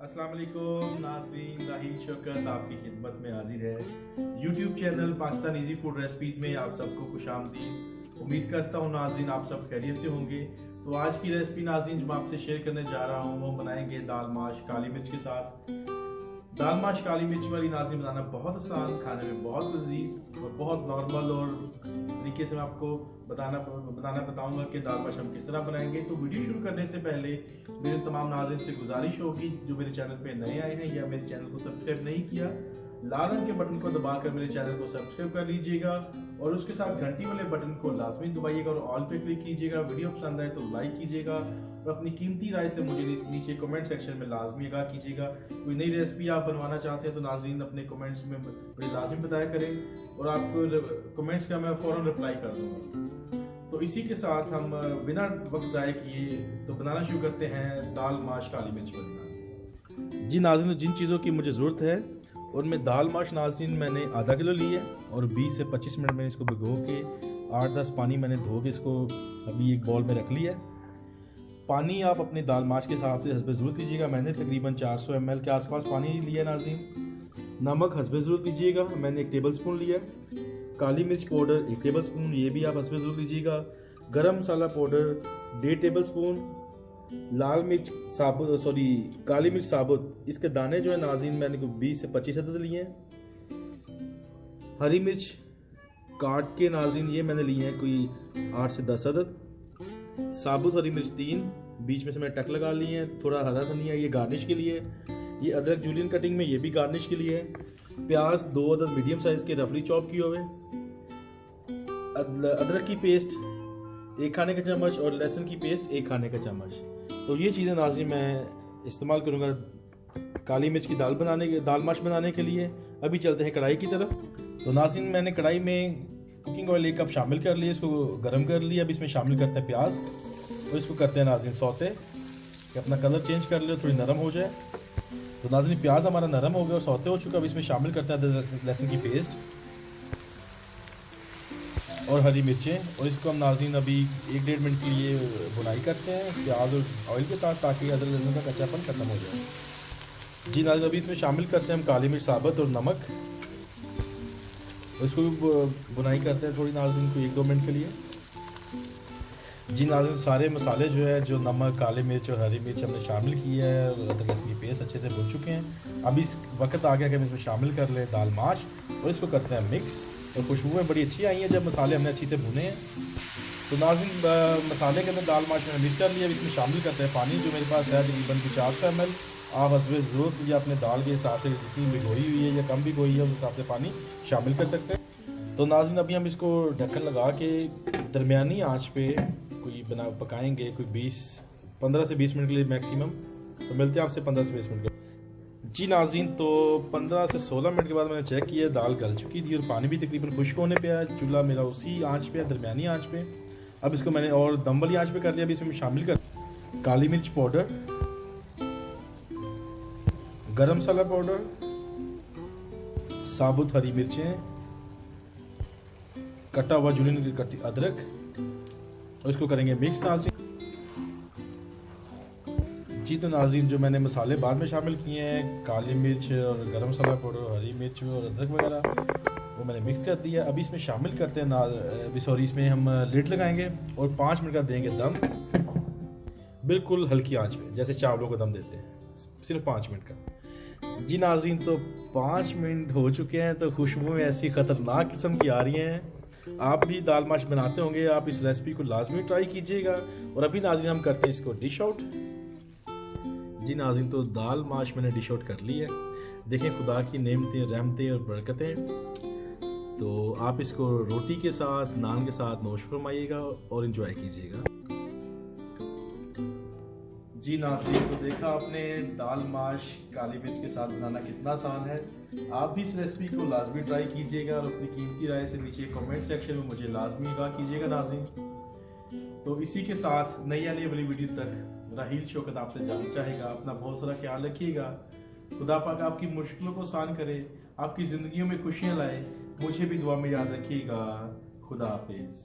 अस्सलाम वालेकुम नाज़रीन, राहील शौकत आपकी खिदमत में हाजिर है। YouTube channel Pakistan easy food recipes में आप सबको खुशामदीद। उम्मीद करता हूँ नाज़रीन आप सब खैरियत से होंगे। तो आज की रेसिपी नाज़रीन जो मैं आपसे शेयर करने जा रहा हूँ वो बनाएंगे दाल माश काली मिर्च के साथ। दाल माश काली मिर्च वाली नाज़रीन बनाना बहुत आसान, खाने में बहुत लजीज और बहुत नॉर्मल और तरीके से मैं आपको बताना बताऊंगा कि दाल माश हम किस तरह बनाएंगे। तो वीडियो शुरू करने से पहले मेरे तमाम नाज़रीन से गुजारिश होगी जो मेरे चैनल पे नए आए हैं या मेरे चैनल को सब्सक्राइब नहीं किया, लाल रंग के बटन को दबाकर मेरे चैनल को सब्सक्राइब कर लीजिएगा और उसके साथ घंटी वाले बटन को लाजमी दबाइएगा और ऑल पे क्लिक कीजिएगा। वीडियो पसंद आए तो लाइक कीजिएगा और अपनी कीमती राय से मुझे नीचे कमेंट सेक्शन में लाजमी आगाह कीजिएगा। कोई नई रेसिपी आप बनवाना चाहते हैं तो नाज़रीन अपने कमेंट्स में बड़े लाजमी बताया करें और आपको कमेंट्स का मैं फ़ौरन रिप्लाई कर दूँगा। तो इसी के साथ हम बिना वक्त ज़ाय किए तो बनाना शुरू करते हैं दाल माश काली मिर्च वाली। जी नाज़रीन, जिन चीज़ों की मुझे ज़रूरत है उनमें दाल माश नाज़रीन मैंने आधा किलो ली है और 20 से 25 मिनट मैंने इसको भिगो के 8-10 पानी मैंने धो के इसको अभी एक बॉल में रख लिया है। पानी आप अपने दाल माश के हिसाब से हस्बे ज़रूरत लीजिएगा। मैंने तकरीबन 400 ml के आसपास पानी लिया नाज़रीन। नमक हस्बे ज़रूरत लीजिएगा, मैंने 1 टेबल स्पून लिया। काली मिर्च पाउडर 1 टेबल स्पून, ये भी आप हस्बे ज़रूरत लीजिएगा। गरम मसाला पाउडर 1.5 टेबल स्पून। लाल मिर्च साबुत काली मिर्च साबुत, इसके दाने जो है नाज़रीन मैंने 20 से 25 अदद लिए हैं। हरी मिर्च काट के नाज़रीन ये मैंने लिए हैं कोई 8 से 10 अदद। साबुत हरी मिर्च 3, बीच में से मैंने टक लगा लिए हैं। थोड़ा हरा धनिया ये गार्निश के लिए। ये अदरक जूलियन कटिंग में, ये भी गार्निश के लिए है। प्याज 2 अदद मीडियम साइज के रफली चॉप किए हुए। अदरक की पेस्ट 1 खाने का चम्मच और लहसुन की पेस्ट 1 खाने का चम्मच। तो ये चीज़ें नाज़रीन मैं इस्तेमाल करूँगा काली मिर्च की दाल माश बनाने के लिए। अभी चलते हैं कढ़ाई की तरफ। तो नाज़रीन मैंने कढ़ाई में कुकिंग ऑयल 1 कप शामिल कर लिया, इसको गर्म कर लिया। अब इसमें शामिल करते हैं प्याज और इसको करते हैं नाज़रीन सौते कि अपना कलर चेंज कर ले, थोड़ी नरम हो जाए। तो नाज़रीन प्याज हमारा नरम हो गया और सौते हो चुका। अब इसमें शामिल करते हैं अदरक लहसुन की पेस्ट और हरी मिर्चें और इसको हम नाज़रीन अभी 1-1.5 मिनट के लिए भुनाई करते हैं प्याज और ऑयल के साथ, ताकि अदरक लहसुन का कच्चापन ख़त्म हो जाए। जी नाज़रीन अभी इसमें शामिल करते हैं हम काली मिर्च साबुत और नमक और इसको भी भुनाई करते हैं थोड़ी नाज़रीन को 1-2 मिनट के लिए। जी नाज़रीन सारे मसाले जो है, जो नमक, काली मिर्च और हरी मिर्च हमने शामिल किया है और अदरक लहसुन की पेस्ट अच्छे से भुन चुके हैं। अभी इस वक्त आ गया कि हम इसमें शामिल कर लें दाल माश और इसको करते हैं मिक्स। और खुशबुएँ बड़ी अच्छी आई हैं जब मसाले हमने अच्छी से भुने हैं। तो नाज़रीन मसाले के अंदर दाल माश मैंने मिक्स कर लिया। इसमें शामिल करते हैं पानी जो मेरे पास है तकरीबन 400 ml। आप हस्बे ज़रूरत लीजिए अपने दाल के हिसाब से, जितनी भिगोई हुई है या कम भिगोई है उस हिसाब से पानी शामिल कर सकते हैं। तो नाज़रीन अभी हम इसको ढक्कन लगा के दरमियानी आँच पे कोई पकाएंगे कोई 15 से 20 मिनट के लिए मैक्सिमम। तो मिलते हैं आपसे 15 से 20 मिनट के। जी नाज़रीन तो 15 से 16 मिनट के बाद मैंने चेक किया, दाल गल चुकी थी और पानी भी तकरीबन खुश्क होने पे है। चूल्हा मेरा उसी आंच पे है, दरमियानी आंच पे। अब इसको मैंने और दम वाली आंच पे कर लिया। अब इसमें शामिल कर काली मिर्च पाउडर, गरम मसाला पाउडर, साबुत हरी मिर्चें, कटा हुआ जूलियन अदरक और इसको करेंगे मिक्स नाज़रीन। जी तो नाज़रीन जो मैंने मसाले बाद में शामिल किए हैं, काली मिर्च और गरम मसाला पाउडर, हरी मिर्च और अदरक वगैरह, वो मैंने मिक्स कर दिया। अभी इसमें शामिल करते हैं इसमें हम लिड लगाएंगे और 5 मिनट का देंगे दम, बिल्कुल हल्की आंच पे, जैसे चावलों को दम देते हैं, सिर्फ 5 मिनट का। जी नाज़रीन तो 5 मिनट हो चुके हैं। तो खुशबू ऐसी ख़तरनाक किस्म की आ रही हैं। आप भी दाल माश बनाते होंगे, आप इस रेसिपी को लाजमी ट्राई कीजिएगा। और अभी नाज़रीन हम करते हैं इसको डिश आउट। जी नाज़रीन तो दाल माश मैंने डिश आउट कर ली है। देखें खुदा की नेमतें, रहमतें और बरकतें। तो आप इसको रोटी के साथ, नान के साथ नोश फरमाइएगा और इन्जॉय कीजिएगा। जी नाज़रीन तो देखा आपने दाल माश काली मिर्च के साथ बनाना कितना आसान है। आप भी इस रेसिपी को लाजमी ट्राई कीजिएगा और अपनी कीमती राय से नीचे कमेंट सेक्शन में मुझे लाजमी आगाह कीजिएगा नाज़रीन। तो इसी के साथ नई आने वाली वीडियो तक राहील शौकत आपसे जाना चाहेगा। अपना बहुत सारा ख्याल रखिएगा। खुदा पाक आपकी मुश्किलों को आसान करे, आपकी ज़िंदगियों में खुशियाँ लाए। मुझे भी दुआ में याद रखिएगा। खुदा हाफिज़।